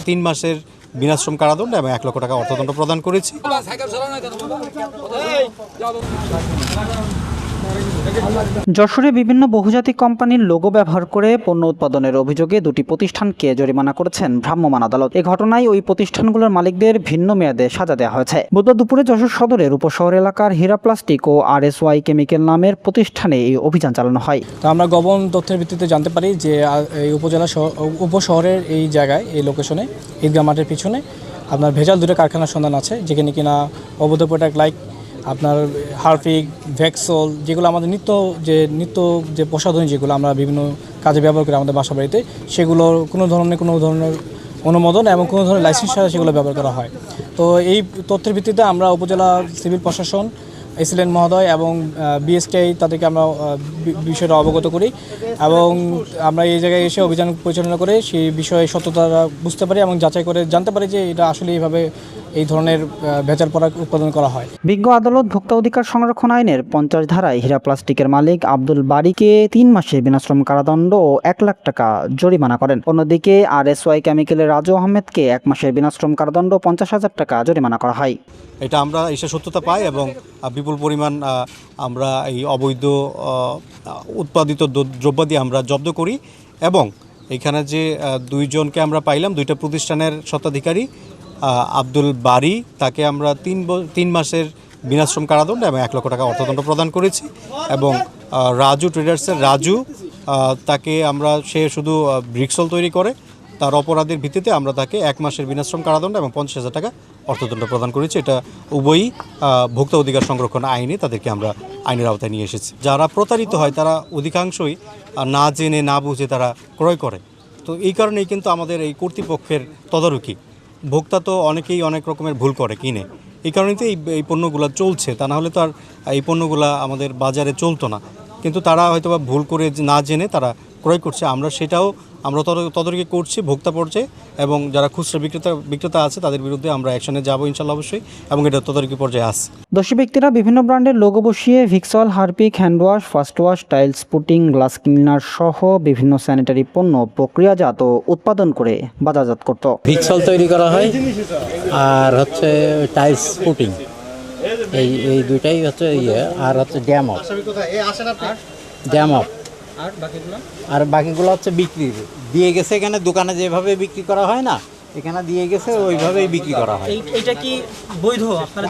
তিন মাসের বিনাশ্রম কারাদণ্ড এবং 1 লক্ষ টাকা অর্থদণ্ড প্রদান করেছি। যশোরে বিভিন্ন বহুজাতিক কোম্পানির লোগো ব্যবহার করে পণ্য উৎপাদনের অভিযোগে 2টি প্রতিষ্ঠানকে জরিমানা করেছেন ভ্রাম্যমাণ আদালত। এ ঘটনায় ওই প্রতিষ্ঠানগুলোর মালিকদের ভিন্ন মেয়াদে সাজা দেওয়া হয়েছে। বুধবার দুপুরে যশোর সদরের উপশহর এলাকার হীরা প্লাস্টিক ও RSY কেমিক্যাল নামের প্রতিষ্ঠানে এই অভিযান চালানো হয়। তো আমরা গোপন তথ্যের ভিত্তিতে জানতে পারি যে এই উপশহরের এই জায়গায়, এই লোকেশনে, ঈদগাহ মাঠের পিছনে আপনার ভেজাল 2টা কারখানার সন্ধান আছে, যেখানে কিনা অবৈধ প্রোডাক্ট লাইক আপনার হারপিক, ভেক্সল, যেগুলো আমাদের নিত্য যে প্রসাধনী, যেগুলো আমরা বিভিন্ন কাজে ব্যবহার করি আমাদের বাসা বাড়িতে, সেগুলোর কোনো ধরনের অনুমোদন এবং কোনো ধরনের লাইসেন্স ছাড়া সেগুলো ব্যবহার করা হয়। তো এই তথ্যের ভিত্তিতে আমরা উপজেলা সিভিল প্রশাসন, এসিলেন্ট মহোদয় এবং BSTI তাদেরকে আমরা বিষয়টা অবগত করি এবং আমরা এই জায়গায় এসে অভিযান পরিচালনা করে সেই বিষয়ে সত্যতা বুঝতে পারি এবং যাচাই করে জানতে পারি যে এটা আসলে এইভাবে এই ধরনের ভেজাল প্রোডাক্ট উৎপাদন করা হয়। বিজ্ঞ আদালত ভোক্তা অধিকার সংরক্ষণ আইনের 50 ধারায় হীরা প্লাস্টিকের মালিক আব্দুল বারীকে 3 মাসের বিনাশ্রম কারাদণ্ড ও 1 লাখ টাকা জরিমানা করেন। অন্যদিকে RSY কেমিক্যালের রাজু আহমেদকে 1 মাসের বিনাশ্রম কারাদণ্ড 50,000 টাকা জরিমানা করা হয়। এটা আমরা এসে সত্যতা পাই এবং বিপুল পরিমাণ আমরা এই অবৈধ উৎপাদিত দ্রব্যাদি আমরা জব্দ করি এবং এখানে যে 2 জনকে আমরা পাইলাম, 2টা প্রতিষ্ঠানের স্বত্বাধিকারী, আব্দুল বারী, তাকে আমরা 3 মাসের বিনাশ্রম কারাদণ্ড এবং 1 লক্ষ টাকা অর্থদণ্ড প্রদান করেছি এবং রাজু ট্রেডার্সের রাজু, সে শুধু ব্রিক্সল তৈরি করে, তার অপরাধের ভিত্তিতে আমরা তাকে 1 মাসের বিনাশ্রম কারাদণ্ড এবং 50,000 টাকা অর্থদণ্ড প্রদান করেছি। এটা উভয়ই ভোক্তা অধিকার সংরক্ষণ আইনে তাদেরকে আমরা আইনের আওতায় নিয়ে এসেছি। যারা প্রতারিত হয় তারা অধিকাংশই না জেনে না বুঝে তারা ক্রয় করে। তো এই কারণেই কিন্তু আমাদের এই কর্তৃপক্ষের তদারকি, ভোক্তা তো অনেকেই অনেক রকমের ভুল করে কিনে, এই কারণেই তো এই পণ্যগুলো চলছে, তা না হলে তো আর এই পণ্যগুলো আমাদের বাজারে চলতো না। কিন্তু তারা হয়তো বা ভুল করে না জেনে তারা ক্রয় করছে। আমরা তদারকি করছি ভোক্তা পর্যায়ে এবং যারা খুচরা বিক্রেতা আছে তাদের বিরুদ্ধে আমরা অ্যাকশনে যাব ইনশাল্লাহ অবশ্যই, এবং এটা তদারকি পর্যায়ে আছে। দোষী ব্যক্তিরা বিভিন্ন ব্র্যান্ডের লোগো বসিয়ে Vixol, Harpic, handwash, first wash, tiles putting, glass cleaner সহ বিভিন্ন স্যানিটারি পণ্য প্রক্রিয়াজাত ও উৎপাদন করে বাজারজাত করত। ভিক্সল তৈরি করা হয় আর হচ্ছে টাইলস পুটিং, এই দুইটাই হচ্ছে আর হচ্ছে ড্যাম অফ আর বাকিগুলো হচ্ছে বিক্রি দিয়ে গেছে। এখানে দোকানে যেভাবে বিক্রি করা হয় না, এখানে দিয়ে গেছে ওইভাবেই বিক্রি করা হয়। এটা কি বৈধ? আপনারা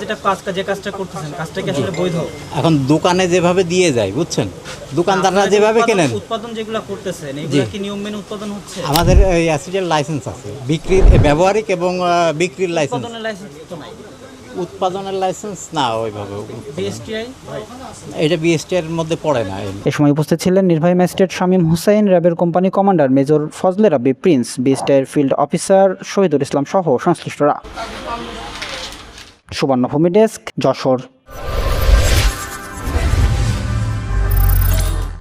যে কাজটা করতেছেন, কাজটা কি আসলে বৈধ? এখন দোকানে যেভাবে দিয়ে যায়, বুঝছেন, দোকানদাররা যেভাবে কেনেন, উৎপাদন যেগুলো করতেছেন এগুলো কি নিয়ম মেনে উৎপাদন হচ্ছে? আমাদের এই অ্যাসিডের লাইসেন্স আছে, বিক্রির, ব্যবহারিক এবং বিক্রির লাইসেন্স। উৎপাদনের লাইসেন্স না ওইভাবে। এটা BSTI এর মধ্যে পড়ে না। এ সময় উপস্থিত ছিলেন নির্বাহী ম্যাজিস্ট্রেট শামীম হোসেন, র্যাবের কোম্পানি কমান্ডার মেজর ফজলে রাব্বি প্রিন্স, BSTI এর ফিল্ড অফিসার শহীদুল ইসলাম সহ সংশ্লিষ্টরা। সুবর্ণভূমি ডেস্ক, যশোর।